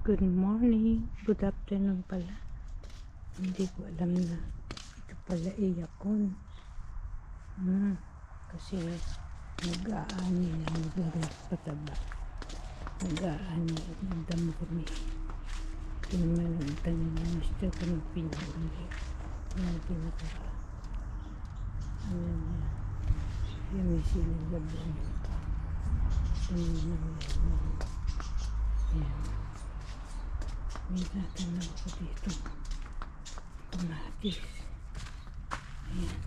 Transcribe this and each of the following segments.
Good morning. Good afternoon pala. Hindi ko alam na ito pala iyakon. Kasi nag-aani na pataba. Nag-aani. Nagdamo kami. Naman ang tanin ng mister ko ng pinuli. Yung pinaka. Ano niya. Yung may siling labon. Tanin naman. Ayan. May natanaw ko dito. Kamatis. Ayan.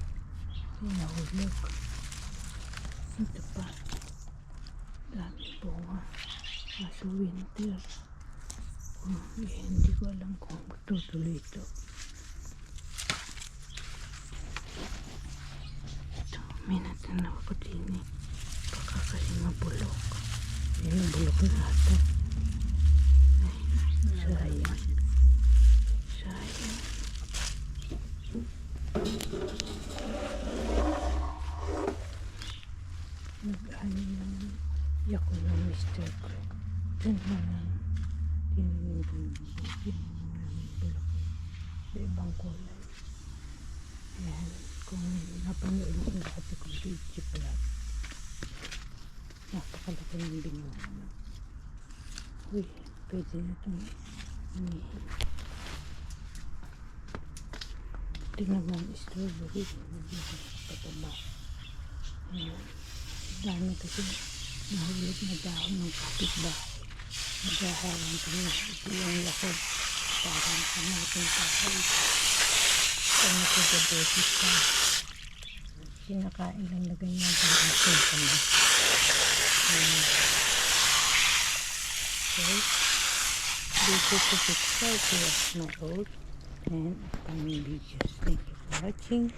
Pinahulog. Ito pa. Dami bunga. Kaso winter. Hindi ko alam kung tutuloy ito. Ito. May natanaw ko din eh. Baka kasi mabulok. May nabulok na ata. Sayang. Sayang. Nag-ano lang yako ng mister ko. Ito naman tinignan ko ng bulok sa ibang kulay. Ayan. Kung napanood mo yung dati kong video pala. Napakalaki ng binunga. Uy, pwede na itong tingnan mo ang strawberry. Pataba. Ayan. Dami kasi nahulog na dahon ng kapitbahay. Naghahawan kami. Ito yung lakad. Parang kamating kahoy. Kaya nagagabosis ka. Kinakain lang na ganyan kung asin kami. Okay. This is the picture of my old and upcoming videos. Thank you for watching.